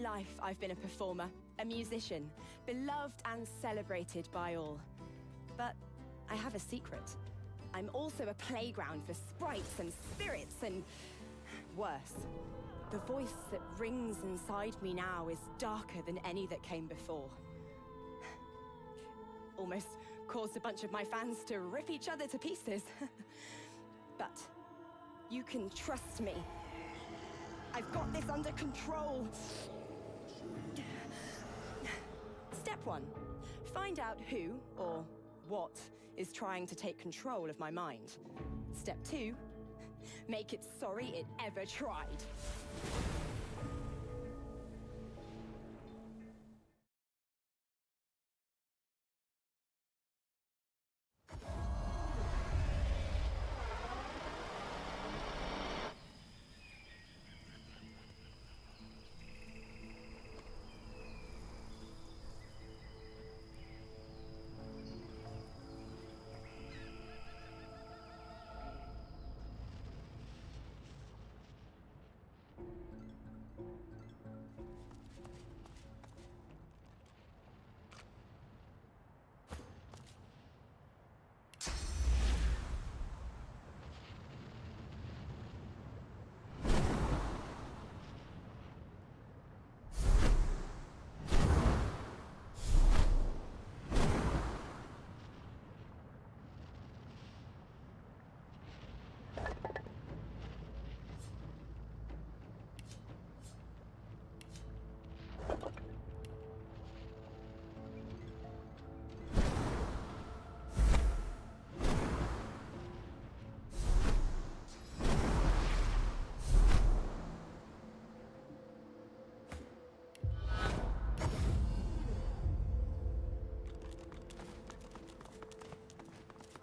life, I've been a performer, a musician, beloved and celebrated by all. But I have a secret. I'm also a playground for sprites and spirits and worse. The voice that rings inside me now is darker than any that came before. Almost caused a bunch of my fans to rip each other to pieces. But you can trust me. I've got this under control. Step 1. Find out who or what is trying to take control of my mind. Step 2. Make it sorry it ever tried.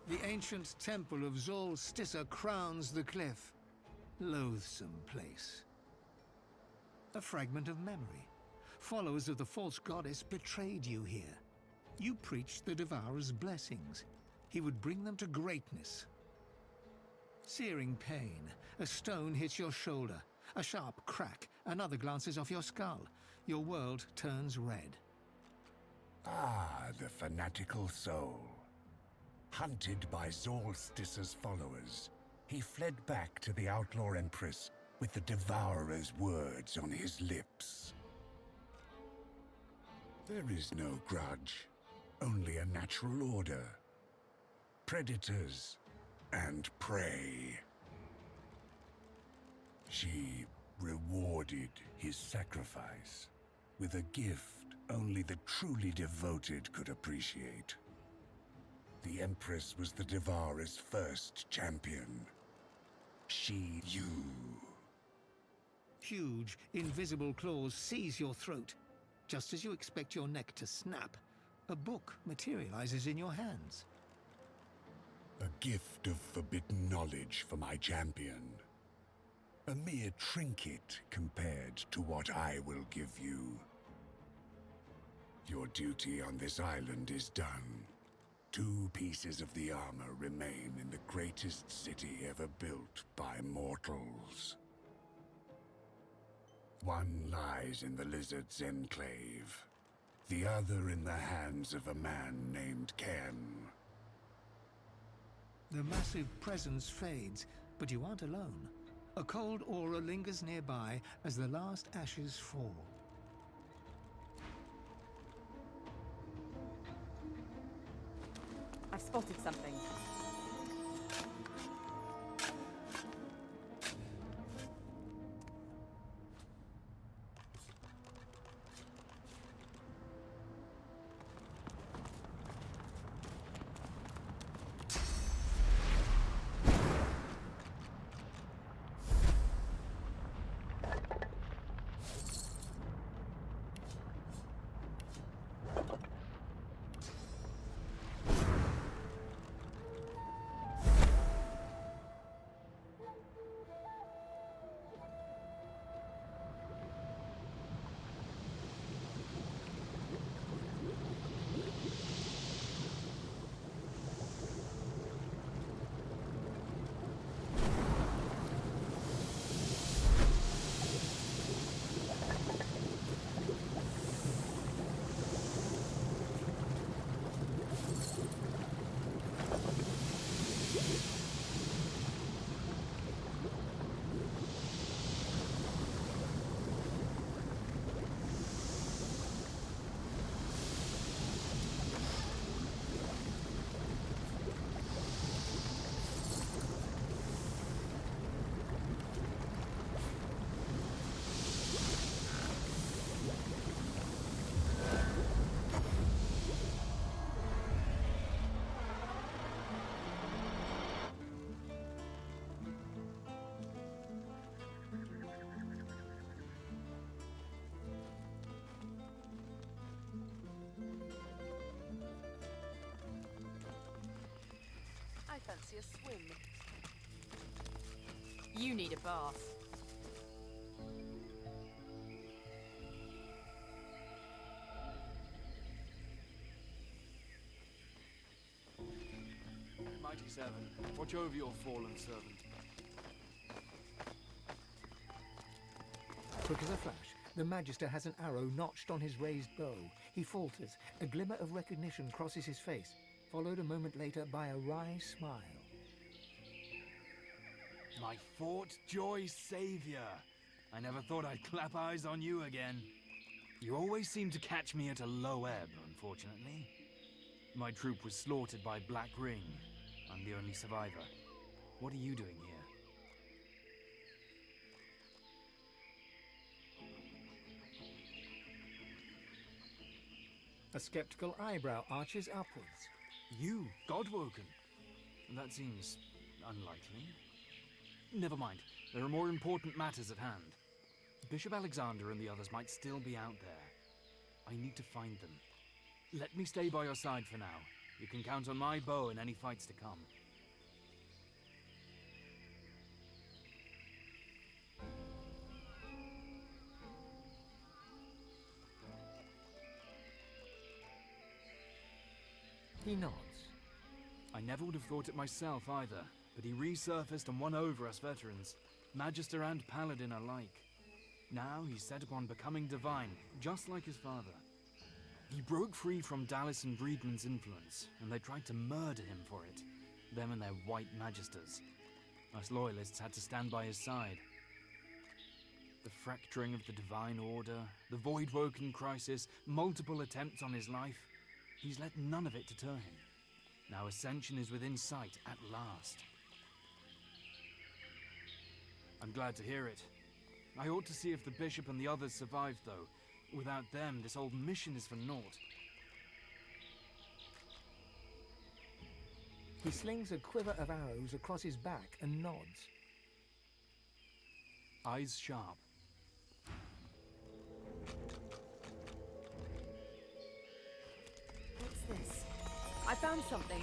The ancient temple of Solstice crowns the cliff. Loathsome place. A fragment of memory. Followers of the false goddess betrayed you here. You preached the Devourer's blessings. He would bring them to greatness. Searing pain. A stone hits your shoulder. A sharp crack. Another glances off your skull. Your world turns red. Ah, the fanatical soul. Hunted by Solstice's followers, he fled back to the outlaw empress with the Devourer's words on his lips. There is no grudge, only a natural order. Predators and prey. She rewarded his sacrifice with a gift only the truly devoted could appreciate. The Empress was the Devourer's first champion. You. Huge, invisible claws seize your throat. Just as you expect your neck to snap, a book materializes in your hands. A gift of forbidden knowledge for my champion. A mere trinket compared to what I will give you. Your duty on this island is done. 2 pieces of the armor remain in the greatest city ever built by mortals. One lies in the Lizard's Enclave, the other in the hands of a man named Ken. The massive presence fades, but you aren't alone. A cold aura lingers nearby as the last ashes fall. I've spotted something. fancy a swim? You need a bath. Mighty Seven, watch over your fallen servant. Quick as a flash, the Magister has an arrow notched on his raised bow. He falters. A glimmer of recognition crosses his face, followed a moment later by a wry smile. My Fort Joy savior. I never thought I'd clap eyes on you again. You always seem to catch me at a low ebb, unfortunately. My troop was slaughtered by Black Ring. I'm the only survivor. What are you doing here? A skeptical eyebrow arches upwards. You, Godwoken? That seems unlikely. Never mind. There are more important matters at hand. Bishop Alexander and the others might still be out there. I need to find them. Let me stay by your side for now. You can count on my bow in any fights to come. He nods. I never would have thought it myself either, but he resurfaced and won over us veterans, Magister and Paladin alike. Now he's set upon becoming divine, just like his father. He broke free from Dallas and Breedman's influence, and they tried to murder him for it. Them and their white magisters. Us loyalists had to stand by his side. The fracturing of the Divine Order, the Voidwoken crisis, multiple attempts on his life. He's let none of it deter him. Now ascension is within sight at last. I'm glad to hear it. I ought to see if the bishop and the others survived, though. Without them, this old mission is for naught. He slings a quiver of arrows across his back and nods. Eyes sharp. What's this? I found something.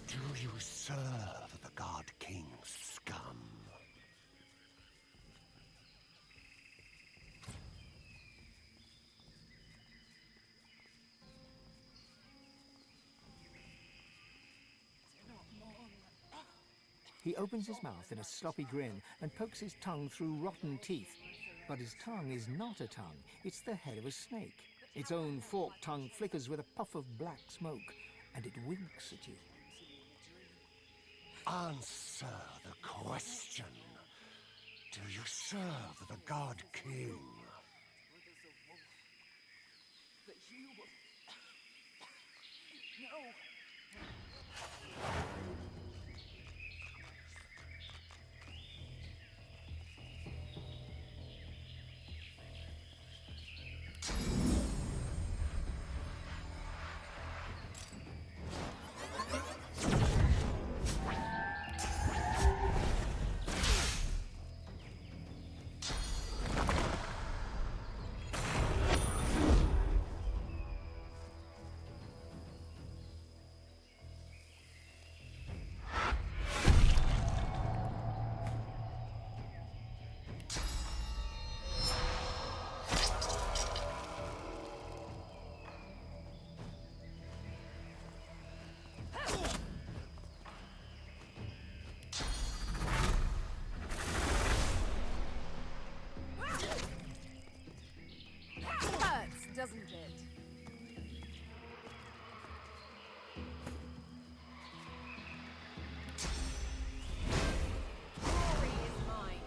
Do you serve the God King's scum? He opens his mouth in a sloppy grin and pokes his tongue through rotten teeth. But his tongue is not a tongue, it's the head of a snake. Its own forked tongue flickers with a puff of black smoke, and it winks at you. Answer the question. Do you serve the God King? That you will... No! Doesn't it? Glory is mine.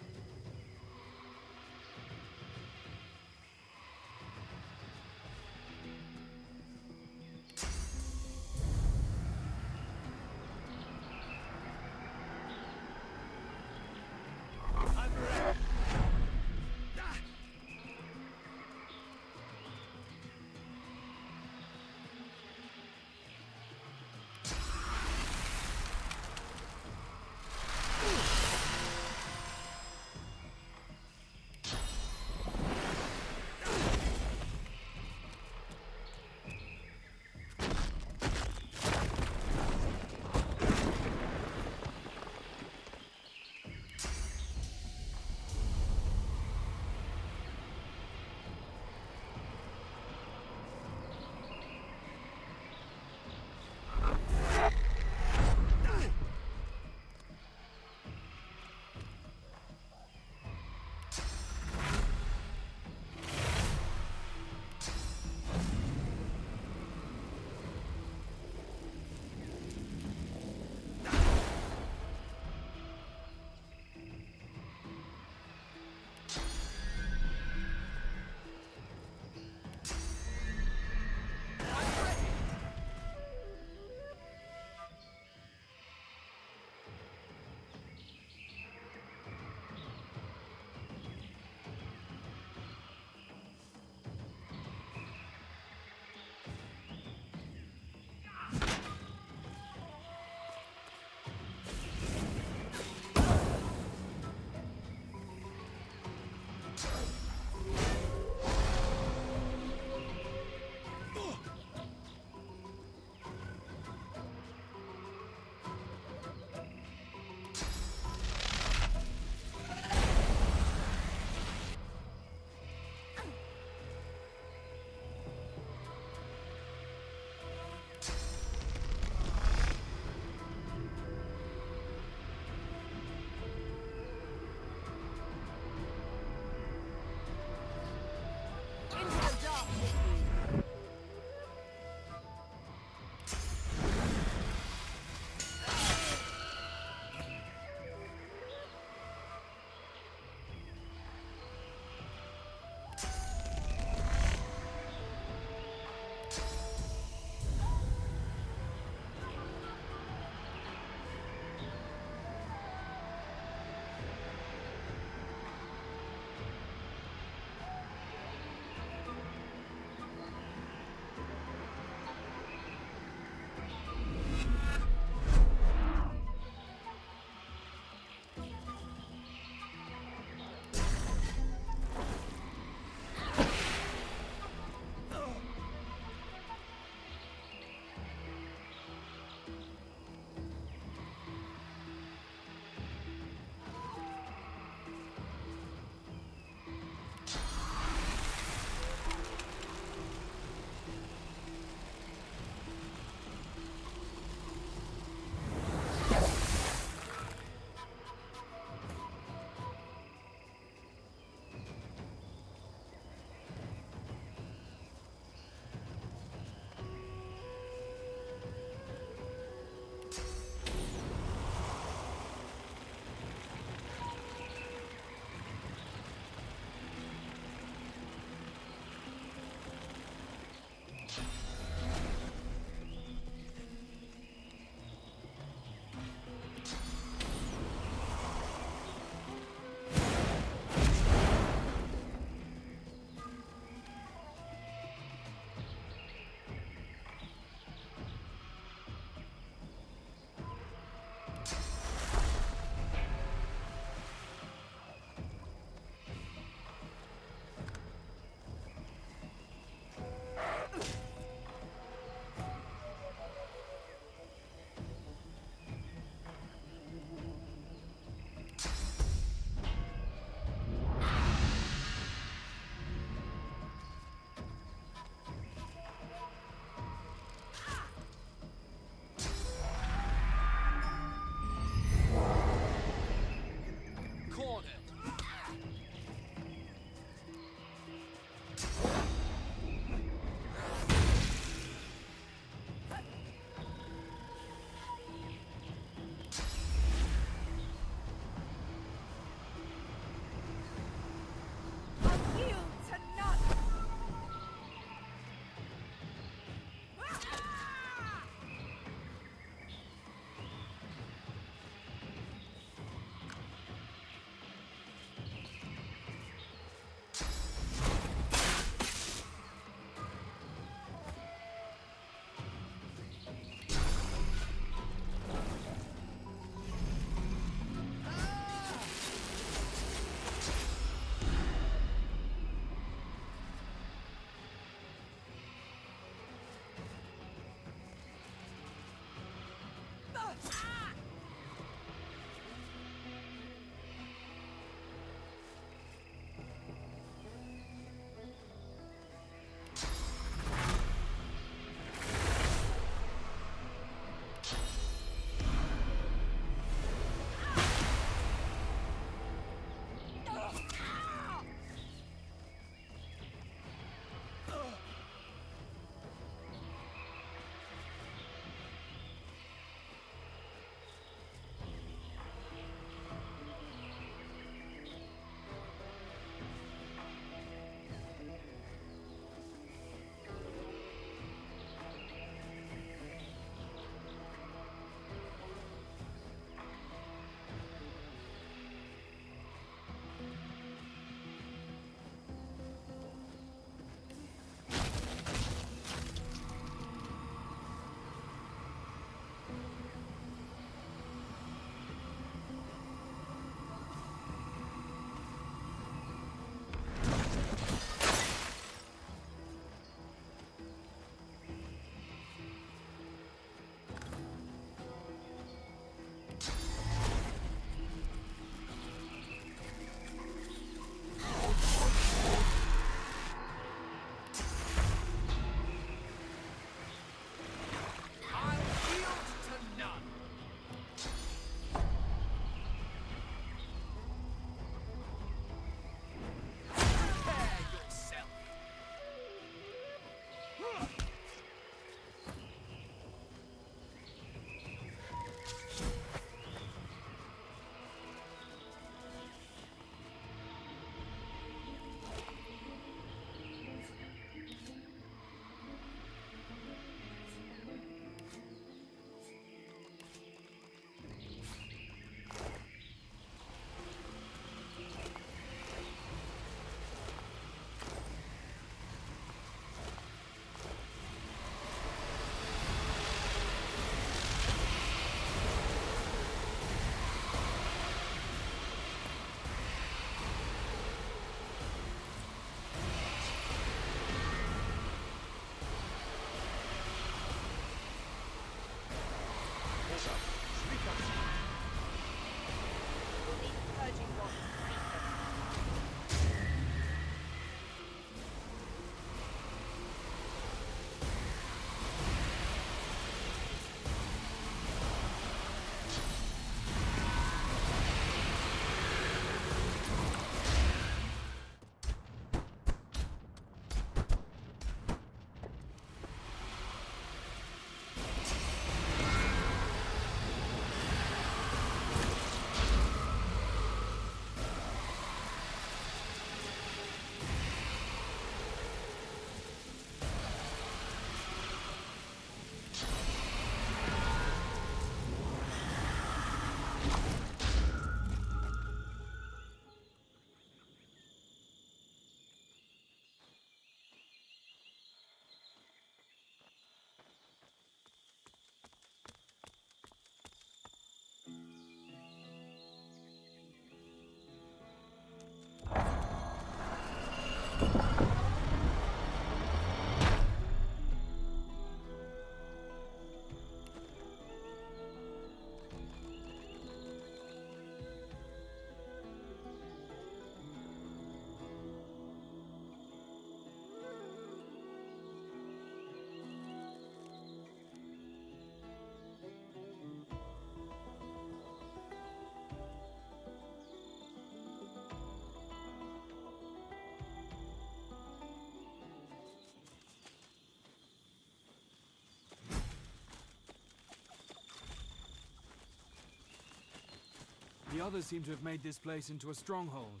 The others seem to have made this place into a stronghold.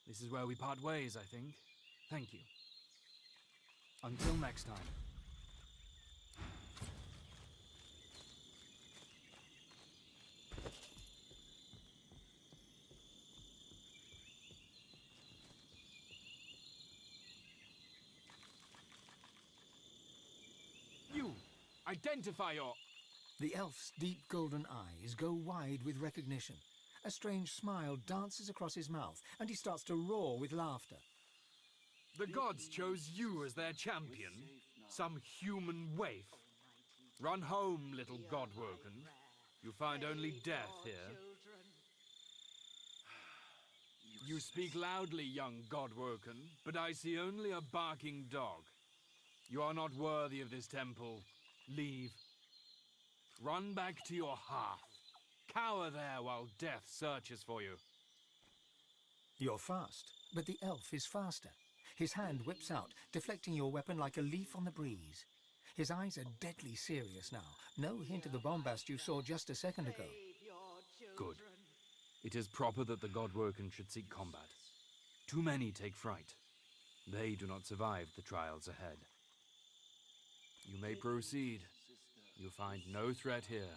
This is where we part ways, I think. Thank you. Until next time. You! Identify your... The elf's deep golden eyes go wide with recognition. A strange smile dances across his mouth, and he starts to roar with laughter. The gods chose you as their champion? Some human waif? Run home, little godwoken. You find only death here. You speak loudly, young godwoken, but I see only a barking dog. You are not worthy of this temple. Leave. Run back to your hearth. Cower there while death searches for you. You're fast, but the elf is faster. His hand whips out, deflecting your weapon like a leaf on the breeze. His eyes are deadly serious now. No hint of the bombast you saw just a second ago. Good. It is proper that the godwoken should seek combat. Too many take fright. They do not survive the trials ahead. You may proceed. You find no threat here.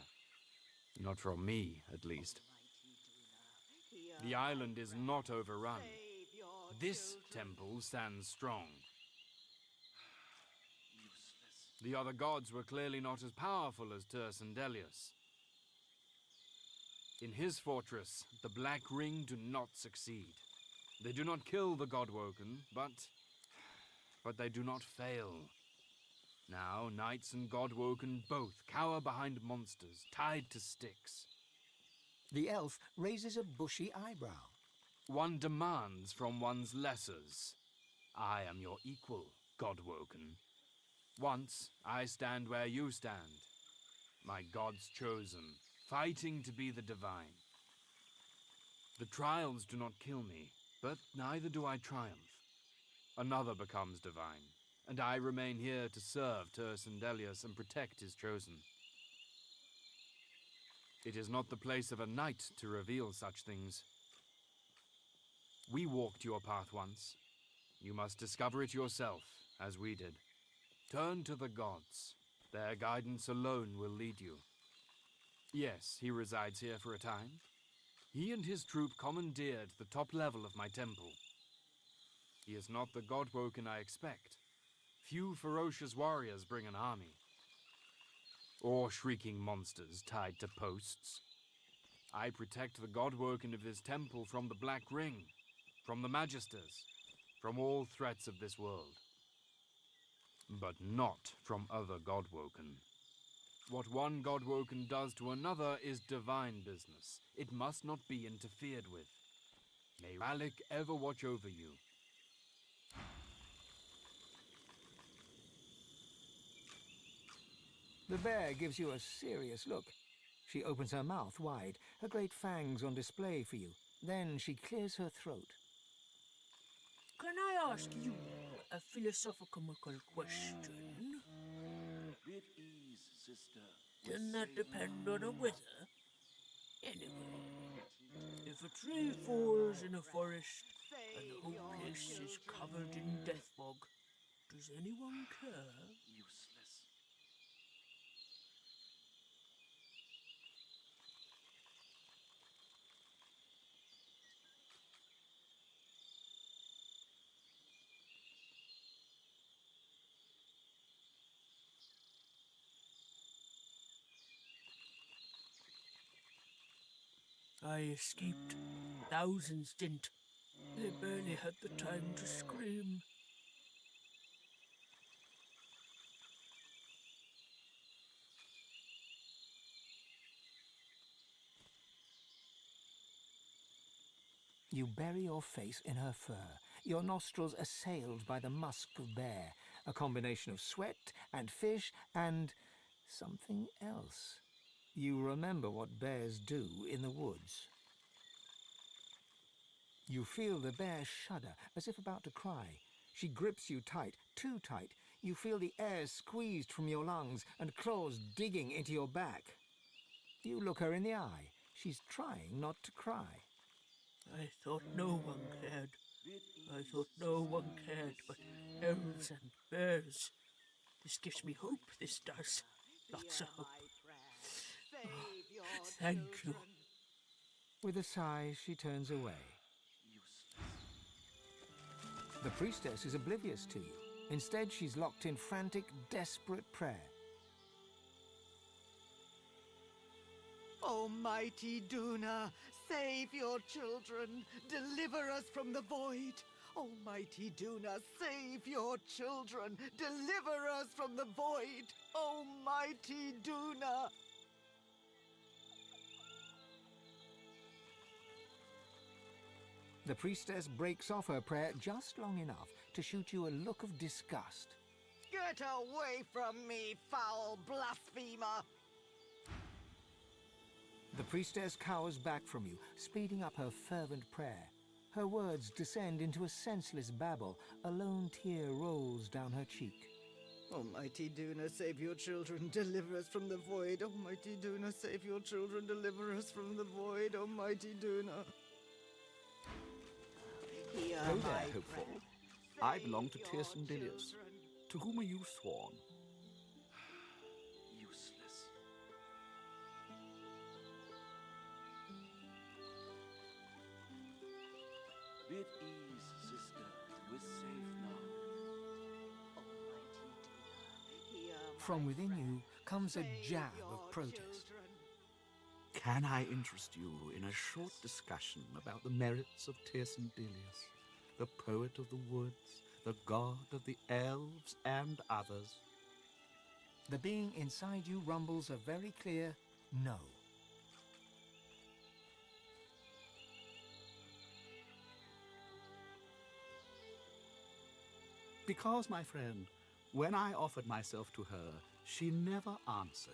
Not from me, at least. The island is not overrun. This temple stands strong. The other gods were clearly not as powerful as Tercendelius. In his fortress, the Black Ring do not succeed. They do not kill the godwoken, but they do not fail. Now, knights and godwoken both cower behind monsters, tied to sticks. The elf raises a bushy eyebrow. One demands from one's lessers. I am your equal, godwoken. Once, I stand where you stand. My gods chosen, fighting to be the divine. The trials do not kill me, but neither do I triumph. Another becomes divine, and I remain here to serve Tercendelius and protect his chosen. It is not the place of a knight to reveal such things. We walked your path once. You must discover it yourself, as we did. Turn to the gods. Their guidance alone will lead you. Yes, he resides here for a time. He and his troop commandeered the top level of my temple. He is not the godwoken I expect. Few ferocious warriors bring an army. Or shrieking monsters tied to posts. I protect the godwoken of his temple from the Black Ring, from the Magisters, from all threats of this world. But not from other godwoken. What one godwoken does to another is divine business. It must not be interfered with. May Ralik ever watch over you. The bear gives you a serious look. She opens her mouth wide, her great fangs on display for you. Then she clears her throat. Can I ask you a philosophical question? With ease, sister. Doesn't that depend on a weather? Anyway, if a tree falls in a forest and the whole place is covered in death fog, does anyone care? Useless. I escaped. Thousands didn't. They barely had the time to scream. You bury your face in her fur, your nostrils assailed by the musk of bear, a combination of sweat and fish and something else. You remember what bears do in the woods. You feel the bear shudder, as if about to cry. She grips you tight, too tight. You feel the air squeezed from your lungs and claws digging into your back. You look her in the eye. She's trying not to cry. I thought no one cared. I thought no one cared but elves and bears. This gives me hope, this does. Lots of hope. Oh, thank you. With a sigh, she turns away. The priestess is oblivious to you. Instead, she's locked in frantic, desperate prayer. Almighty Duna, save your children, deliver us from the void. Almighty Duna, save your children, deliver us from the void. Almighty Duna. The priestess breaks off her prayer just long enough to shoot you a look of disgust. Get away from me, foul blasphemer! The priestess cowers back from you, speeding up her fervent prayer. Her words descend into a senseless babble. A lone tear rolls down her cheek. Almighty Duna, save your children, deliver us from the void. Almighty Duna, save your children, deliver us from the void. Almighty Duna. Hello there, hopeful. I belong to Dilius. To whom are you sworn? Useless. Bid ease, sister. We're safe now. From within you comes a jab of protest. Can I interest you in a short discussion about the merits of Dilius, the poet of the woods, the god of the elves, and others? The being inside you rumbles a very clear no. Because, my friend, when I offered myself to her, she never answered.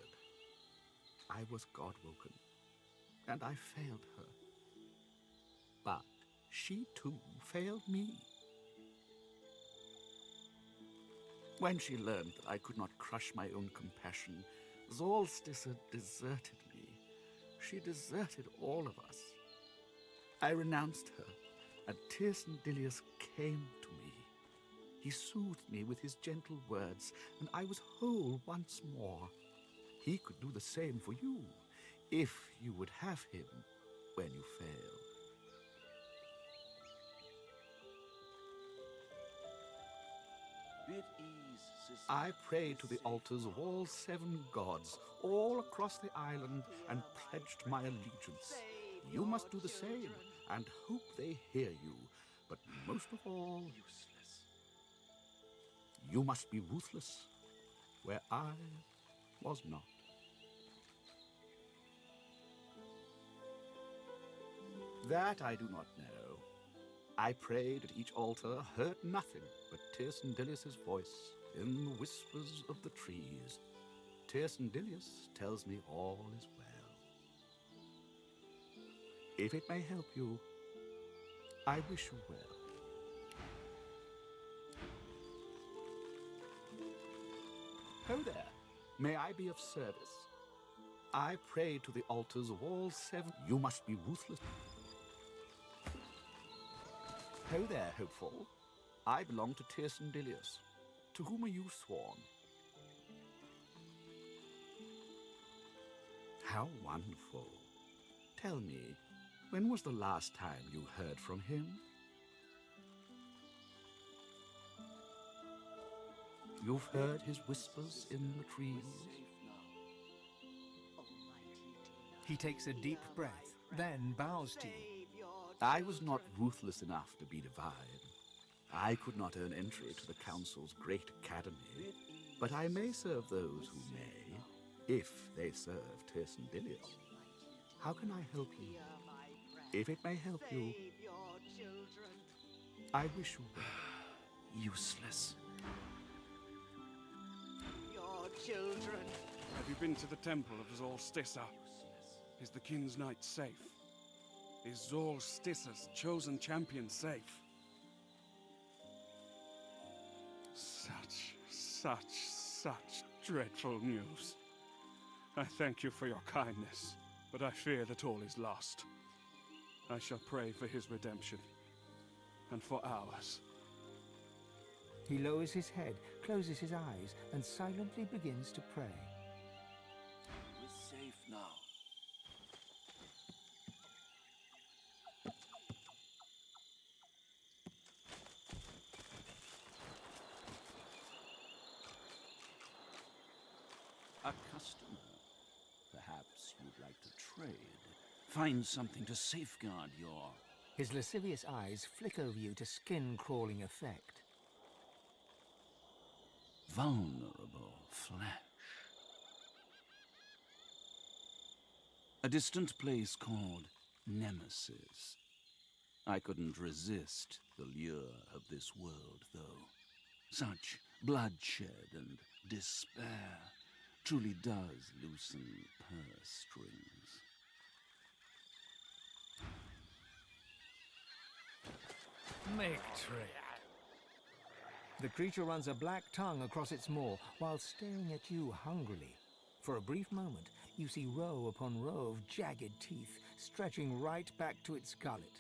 I was God-woken, and I failed her. But she, too, failed me. When she learned that I could not crush my own compassion, Solstice deserted me. She deserted all of us. I renounced her, and Dilius came to me. He soothed me with his gentle words, and I was whole once more. He could do the same for you, if you would have him when you fail. Bid ease, sister. I prayed to the altars of all 7 gods, all across the island, and pledged my allegiance. You must do the same, and hope they hear you. But most of all, Useless. you must be ruthless, where I was not. That I do not know. I prayed at each altar, heard nothing but Dilius' voice in the whispers of the trees. Dilius tells me all is well. If it may help you, I wish you well. Ho there, may I be of service? I pray to the altars of all 7. You must be ruthless. Ho there, hopeful. I belong to Dilius. To whom are you sworn? How wonderful. Tell me, when was the last time you heard from him? You've heard his whispers in the trees? He takes a deep breath, then bows to you. I was not ruthless enough to be divine. I could not earn entry to the Council's great academy, but I may serve those who may, if they serve Dilius. How can I help you? If it may help you, I wish you well. Useless. Your children. Have you been to the temple of Solstice? Is the King's Knight safe? Is Solstice's chosen champion safe? Such dreadful news. I thank you for your kindness, but I fear that all is lost. I shall pray for his redemption, and for ours. He lowers his head, closes his eyes, and silently begins to pray. We're safe now. A customer. Perhaps you'd like to trade. Find something to safeguard your... His lascivious eyes flick over you to skin-crawling effect. vulnerable flesh. A distant place called Nemesis. I couldn't resist the lure of this world, though. Such bloodshed and despair truly does loosen purse strings. Make trade. The creature runs a black tongue across its maw while staring at you hungrily. For a brief moment, you see row upon row of jagged teeth stretching right back to its gullet.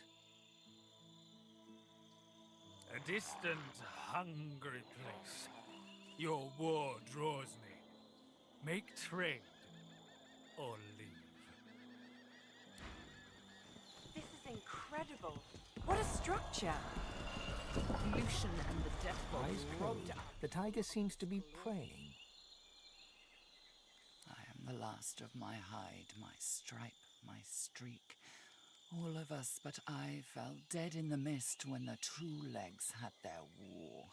A distant, hungry place. Your war draws me. Make trade, or leave. This is incredible. What a structure! Lucian and the Deathbog Eyes robbed closed, the tiger seems to be praying. I am the last of my hide, my stripe, my streak. All of us but I fell dead in the mist when the true legs had their war.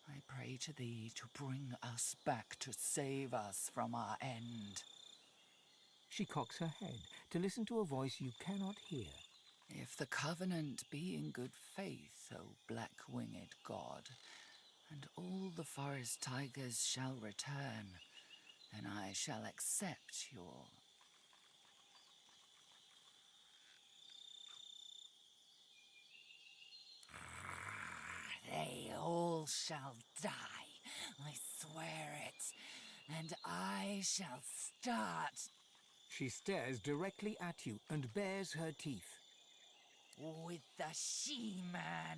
I pray to thee to bring us back, to save us from our end. She cocks her head to listen to a voice you cannot hear. If the covenant be in good faith, O black-winged god, and all the forest tigers shall return, then I shall accept your... They all shall die, I swear it, and I shall start. She stares directly at you and bares her teeth. With the she-man.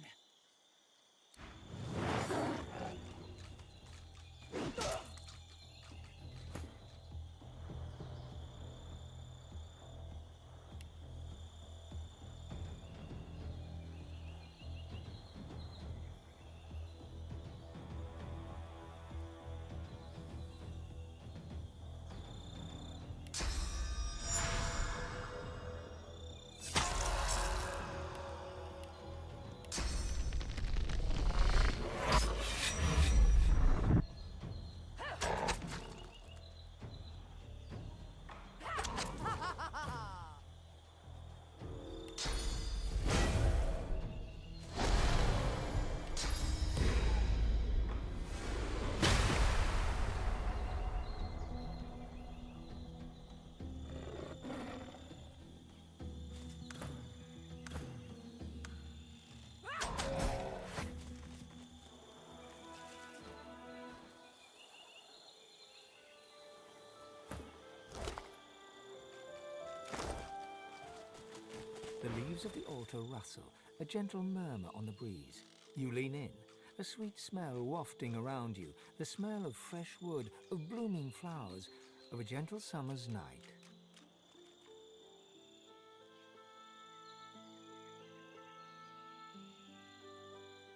The leaves of the altar rustle, a gentle murmur on the breeze. You lean in, a sweet smell wafting around you, the smell of fresh wood, of blooming flowers, of a gentle summer's night.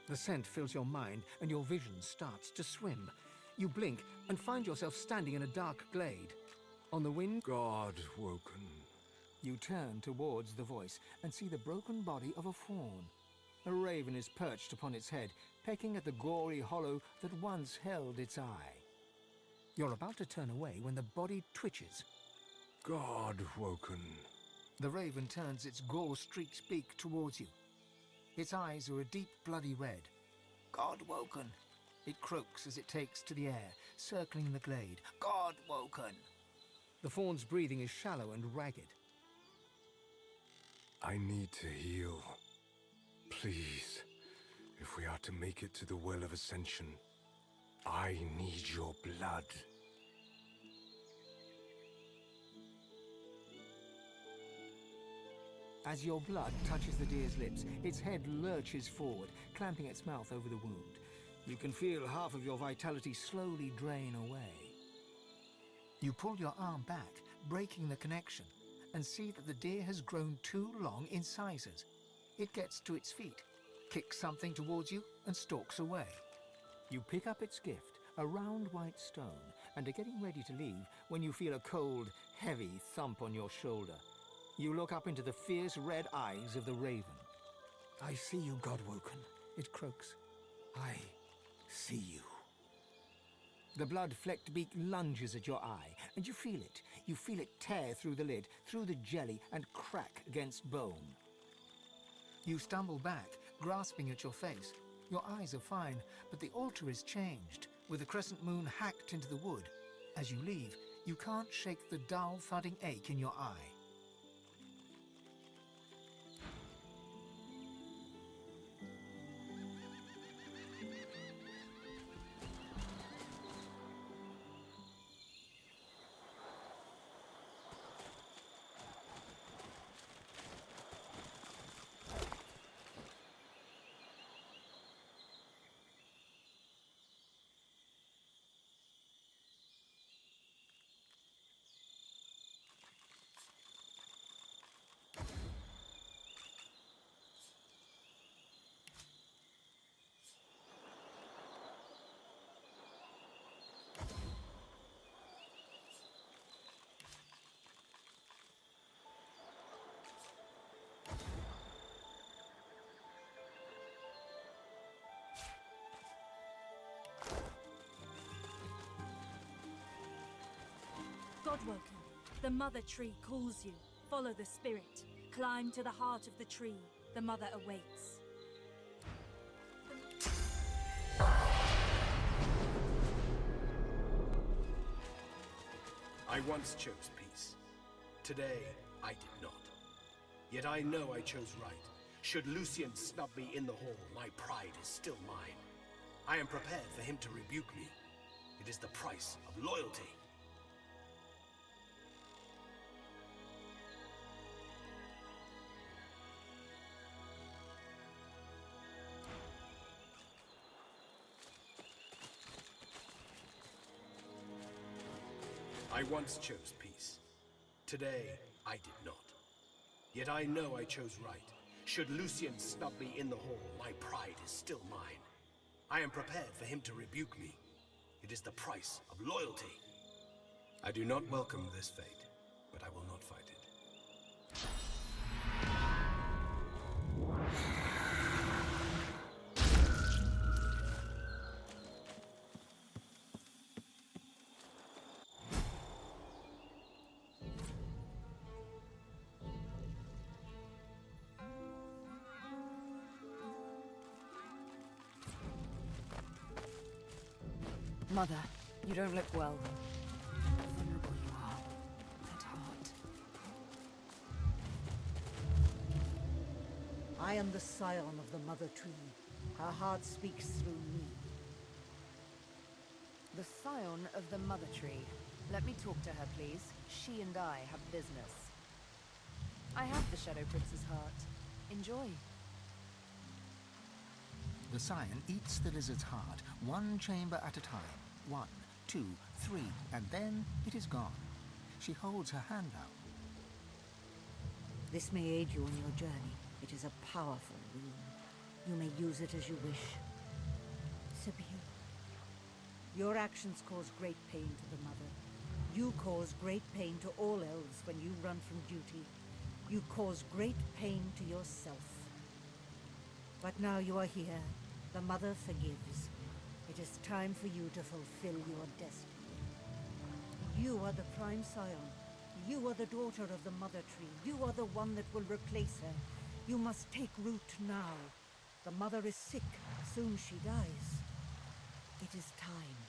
The scent fills your mind and your vision starts to swim. You blink and find yourself standing in a dark glade. On the wind, God woken. You turn towards the voice and see the broken body of a fawn. A raven is perched upon its head, pecking at the gory hollow that once held its eye. You're about to turn away when the body twitches. God woken. The raven turns its gore-streaked beak towards you. Its eyes are a deep bloody red. God woken. It croaks as it takes to the air, circling the glade. God woken. The fawn's breathing is shallow and ragged. I need to heal. Please, if we are to make it to the Well of Ascension, I need your blood. As your blood touches the deer's lips, its head lurches forward, clamping its mouth over the wound. You can feel half of your vitality slowly drain away. You pull your arm back, breaking the connection, and see that the deer has grown too long in sizes. It gets to its feet, kicks something towards you, and stalks away. You pick up its gift, a round white stone, and are getting ready to leave when you feel a cold, heavy thump on your shoulder. You look up into the fierce red eyes of the raven. "I see you, Godwoken," it croaks. "I see you." The blood-flecked beak lunges at your eye, and you feel it. You feel it tear through the lid, through the jelly, and crack against bone. You stumble back, grasping at your face. Your eyes are fine, but the altar is changed, with the crescent moon hacked into the wood. As you leave, you can't shake the dull, thudding ache in your eye. Godwoken, the mother tree calls you. Follow the spirit. Climb to the heart of the tree. The mother awaits. I once chose peace. Today, I did not. Yet I know I chose right. Should Lucian snub me in the hall, my pride is still mine. I am prepared for him to rebuke me. It is the price of loyalty. I once chose peace. Today, I did not. Yet I know I chose right. Should Lucian snub me in the hall, my pride is still mine. I am prepared for him to rebuke me. It is the price of loyalty. I do not welcome this fate, but I will not fight it. Mother, you don't look well. How vulnerable you are. That heart. I am the scion of the mother tree. Her heart speaks through me. The scion of the mother tree. Let me talk to her, please. She and I have business. I have the Shadow Prince's heart. Enjoy. The scion eats the lizard's heart, one chamber at a time. 1, 2, 3, and then it is gone. She holds her hand out. This may aid you on your journey. It is a powerful rune. You may use it as you wish. Sebille, your actions cause great pain to the mother. You cause great pain to all elves when you run from duty. You cause great pain to yourself. But now you are here. The mother forgives. It is time for you to fulfill your destiny. You are the prime scion. You are the daughter of the mother tree. You are the one that will replace her. You must take root now. The mother is sick. Soon she dies. It is time.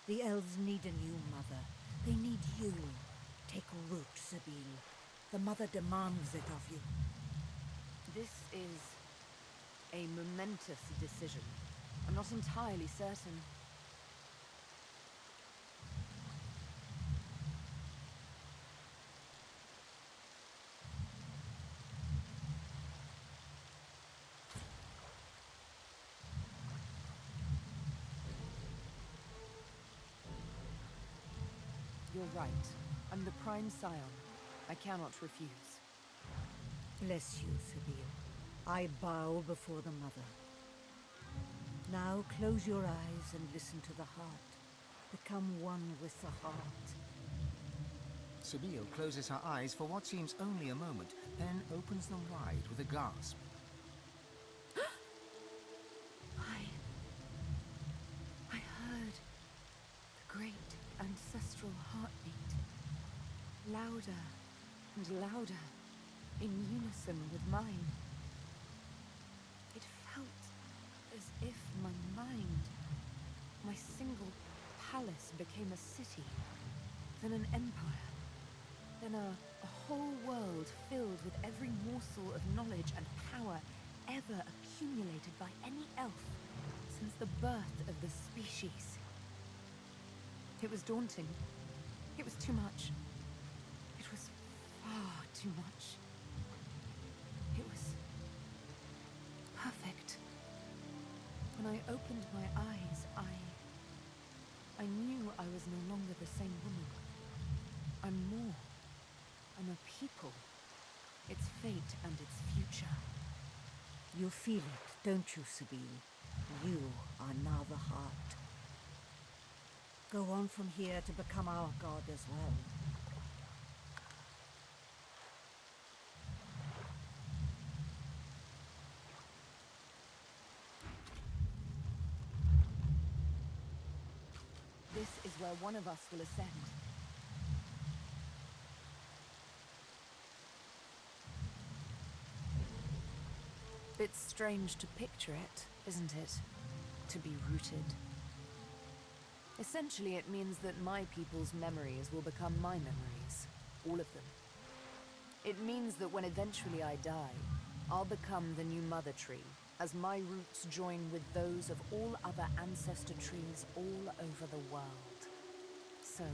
The elves need a new mother. They need you. Take root, Sebille. The mother demands it of you. This is a momentous decision. I'm not entirely certain. You're right. I'm the prime scion. I cannot refuse. Bless you, Sebille. I bow before the mother. Now close your eyes and listen to the heart. Become one with the heart. Sebille closes her eyes for what seems only a moment, then opens them wide with a gasp. I heard the great ancestral heartbeat. Louder and louder, in unison with mine. It felt as if my mind, my single palace became a city, then an empire, then a whole world filled with every morsel of knowledge and power ever accumulated by any elf since the birth of the species. It was daunting. It was too much. It was far too much. It was perfect. When I opened my eyes, I knew I was no longer the same woman. I'm more. I'm a people. Its fate and its future. You feel it, don't you, Sebille? You are now the heart. Go on from here to become our god as well. This is where one of us will ascend. It's strange to picture it, isn't it? To be rooted. Essentially, it means that my people's memories will become my memories. All of them. It means that when eventually I die, I'll become the new mother tree, as my roots join with those of all other ancestor trees all over the world. So,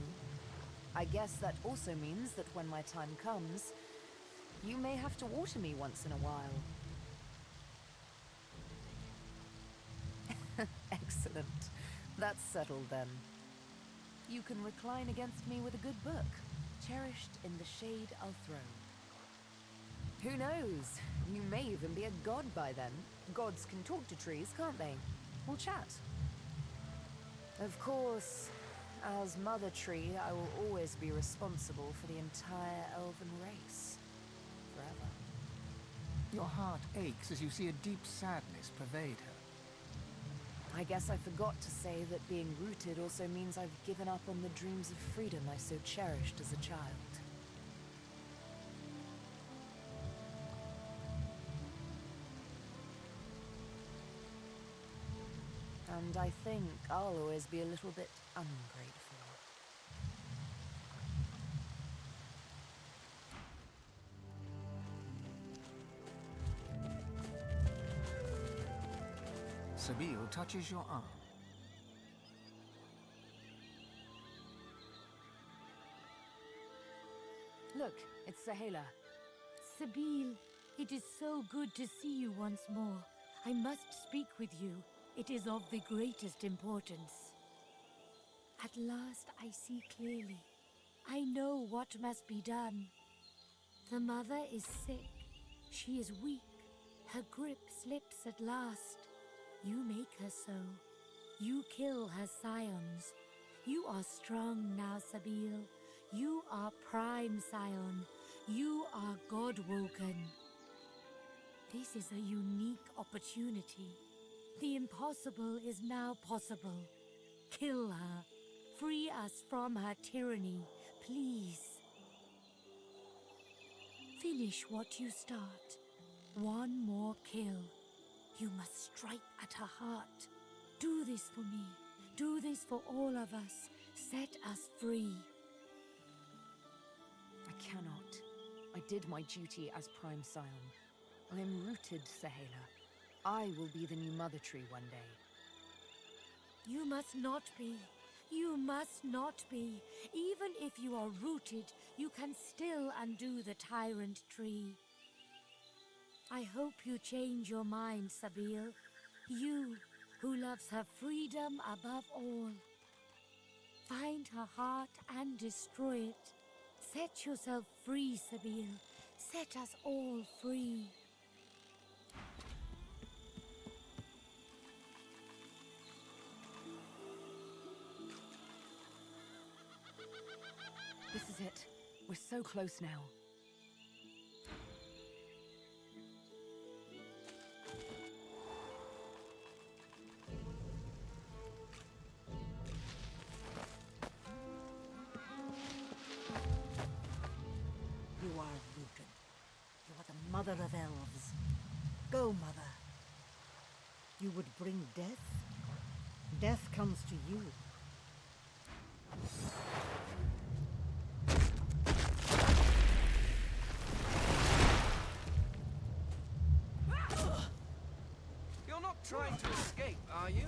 I guess that also means that when my time comes, you may have to water me once in a while. Excellent. That's settled then. You can recline against me with a good book, cherished in the shade I'll throw. Who knows? You may even be a god by then. Gods can talk to trees, can't they? We'll chat. Of course, as Mother Tree, I will always be responsible for the entire elven race. Forever. Your heart aches as you see a deep sadness pervade her. I guess I forgot to say that being rooted also means I've given up on the dreams of freedom I so cherished as a child. And I think I'll always be a little bit ungrateful. Sebille touches your arm. Look, it's Sebille. Sebille, it is so good to see you once more. I must speak with you. It is of the greatest importance. At last I see clearly. I know what must be done. The mother is sick. She is weak. Her grip slips at last. You make her so. You kill her scions. You are strong now, Sebille. You are prime scion. You are God-woken. This is a unique opportunity. The impossible is now possible. Kill her. Free us from her tyranny, please. Finish what you start. One more kill. You must strike at her heart. Do this for me. Do this for all of us. Set us free. I cannot. I did my duty as prime scion. I am rooted, Sebille. I will be the new mother tree one day. You must not be. You must not be. Even if you are rooted, you can still undo the tyrant tree. I hope you change your mind, Sebille. You, who loves her freedom above all. Find her heart and destroy it. Set yourself free, Sebille. Set us all free. This is it. We're so close now. You are rooted. You are the mother of elves. Go, mother. You would bring death? Death comes to you. You're not trying to escape, are you?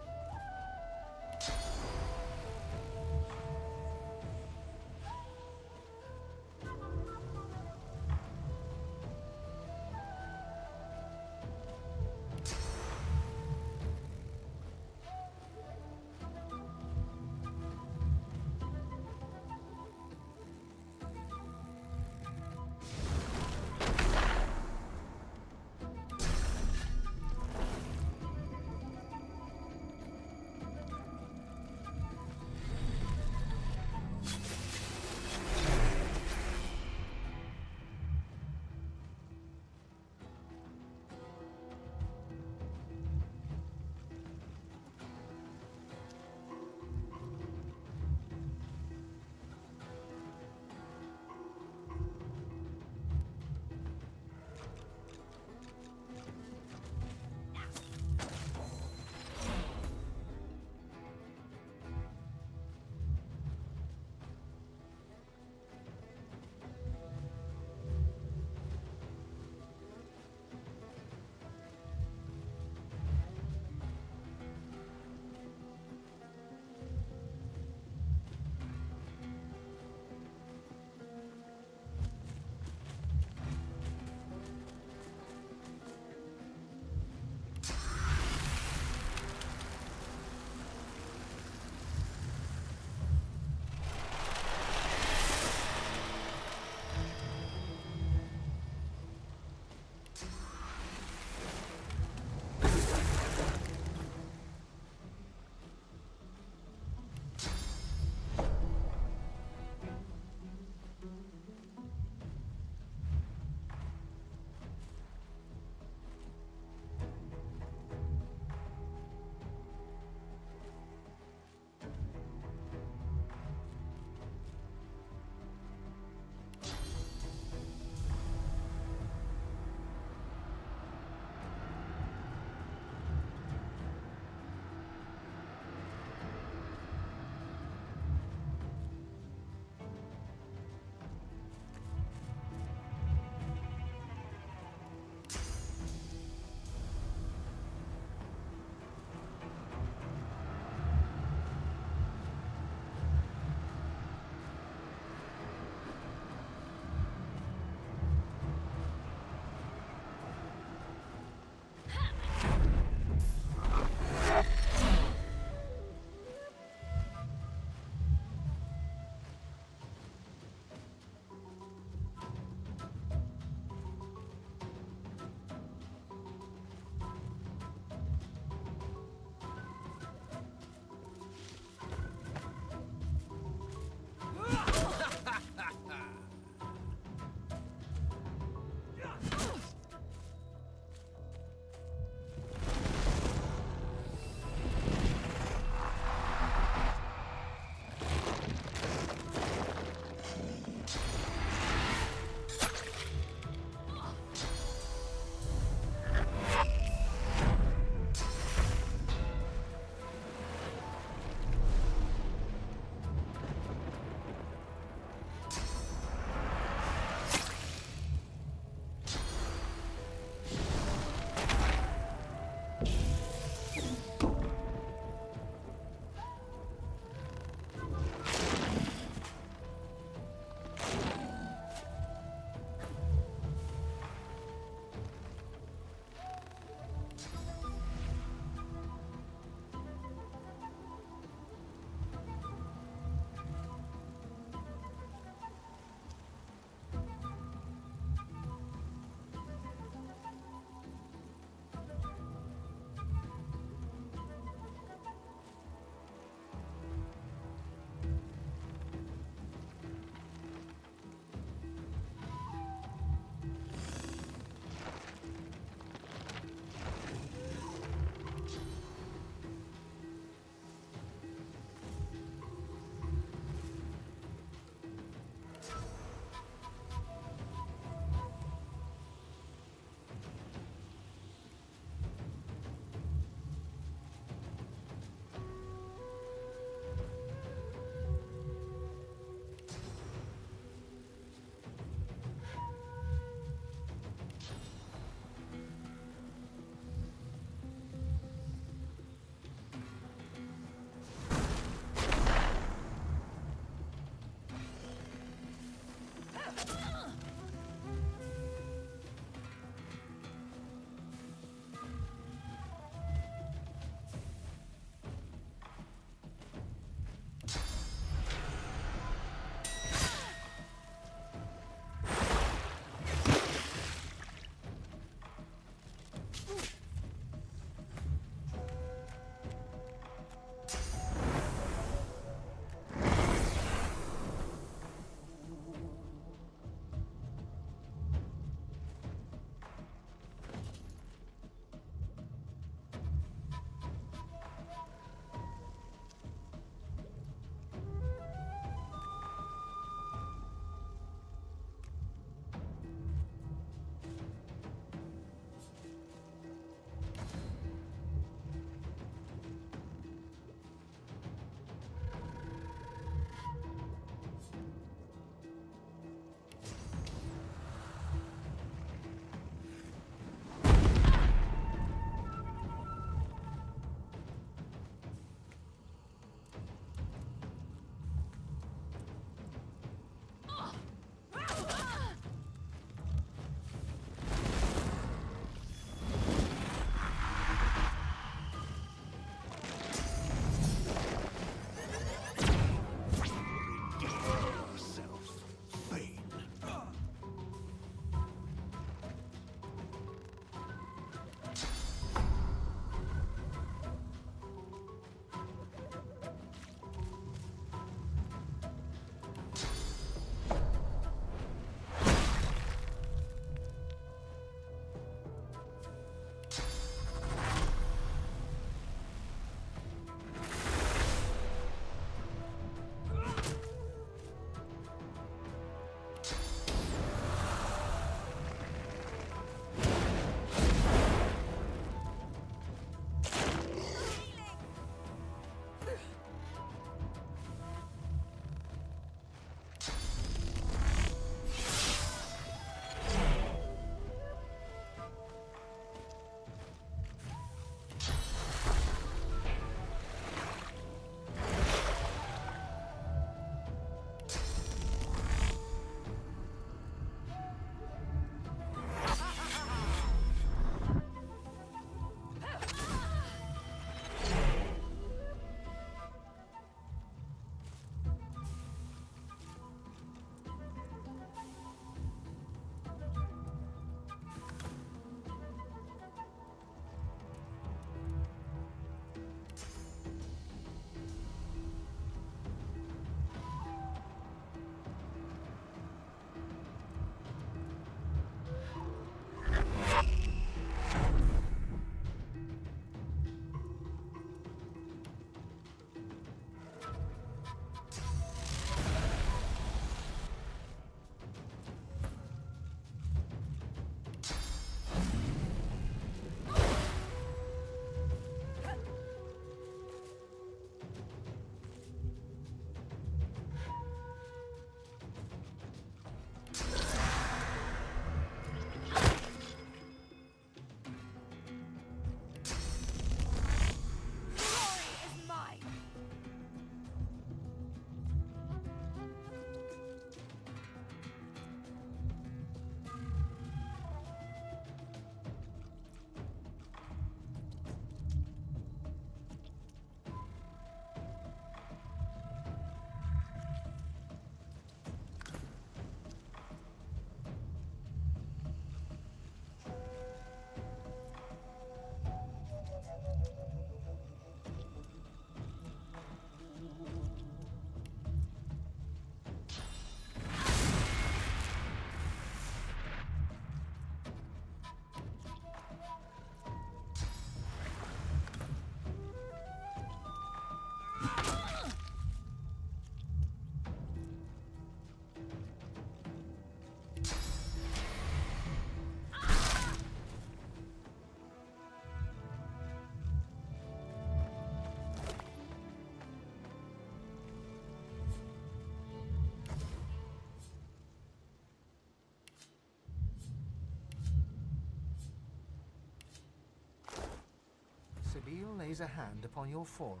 lays a hand upon your forearm.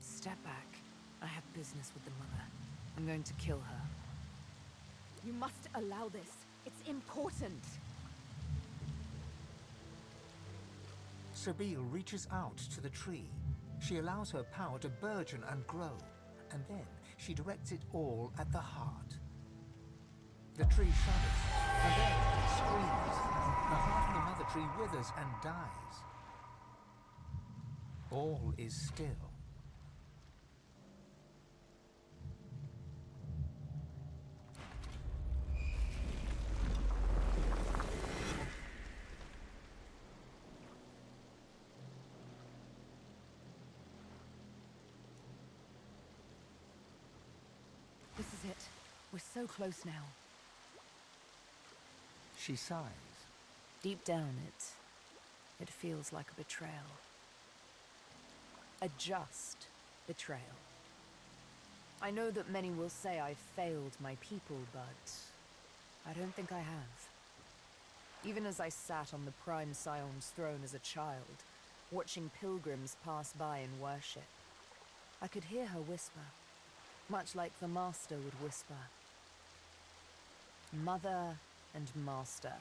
Step back. I have business with the mother. I'm going to kill her. You must allow this. It's important. Sebille reaches out to the tree. She allows her power to burgeon and grow, and then she directs it all at the heart. The tree shudders, and then it screams. The heart of the mother tree withers and dies. All is still. This is it. We're so close now. She sighs. Deep down, it feels like a betrayal. A just betrayal. I know that many will say I've failed my people, but I don't think I have. Even as I sat on the Prime Scion's throne as a child, watching pilgrims pass by in worship, I could hear her whisper, much like the Master would whisper. Mother and Master.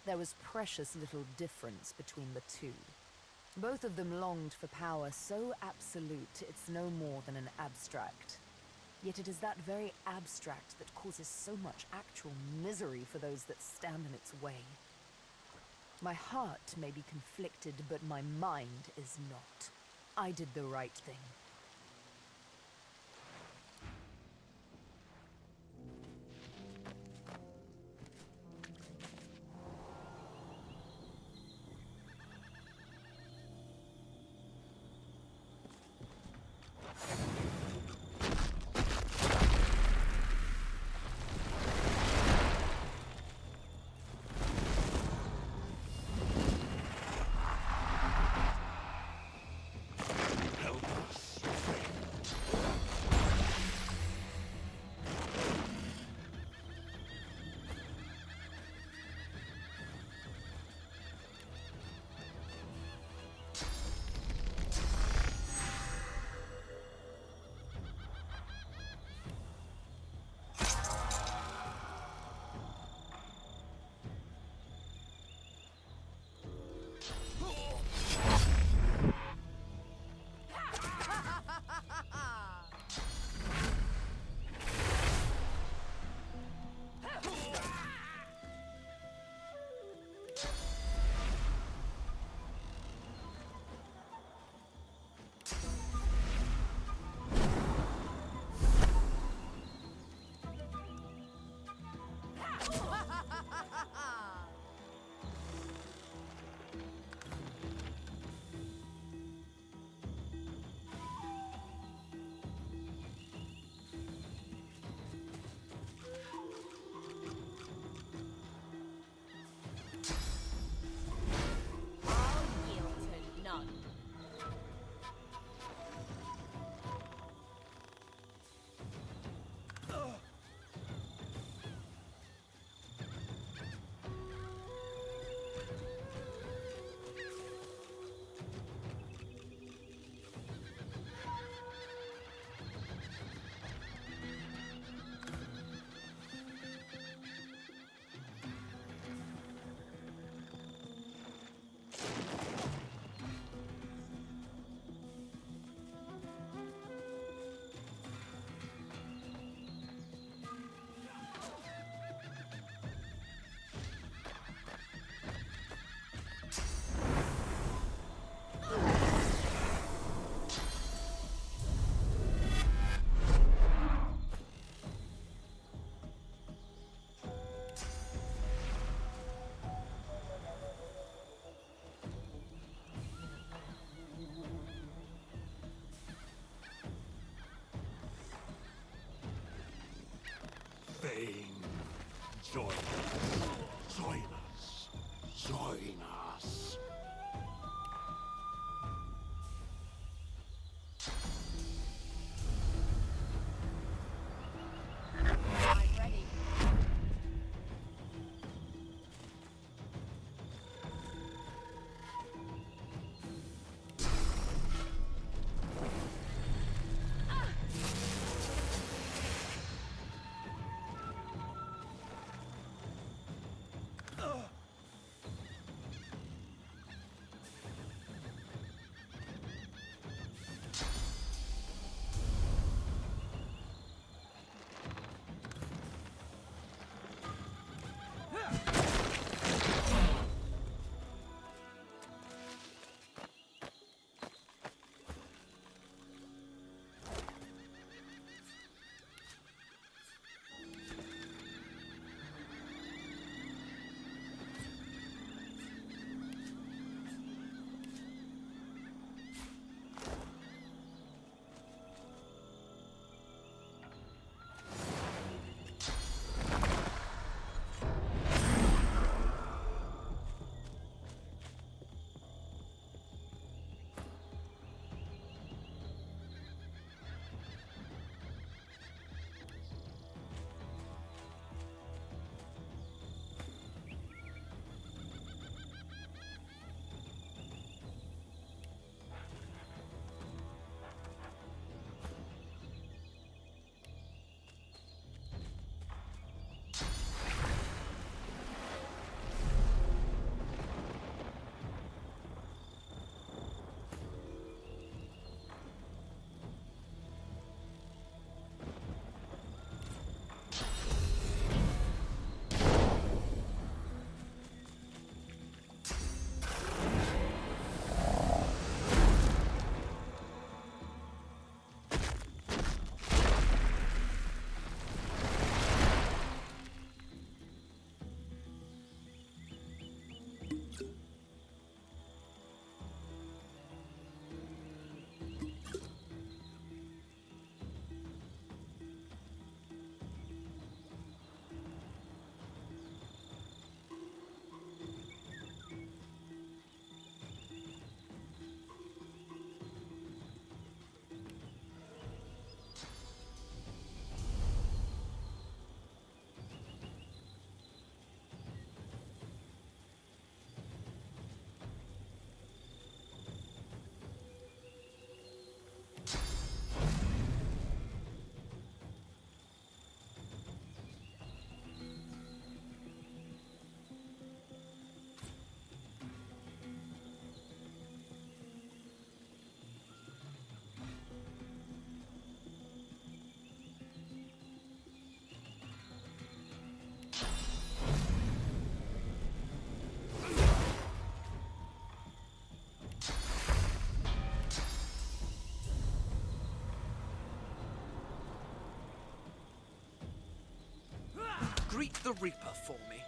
There was precious little difference between the two. Both of them longed for power so absolute it's no more than an abstract. Yet it is that very abstract that causes so much actual misery for those that stand in its way. My heart may be conflicted, but my mind is not. I did the right thing. Fame, join us, join us, join us. I'm ready. Greet the Reaper for me.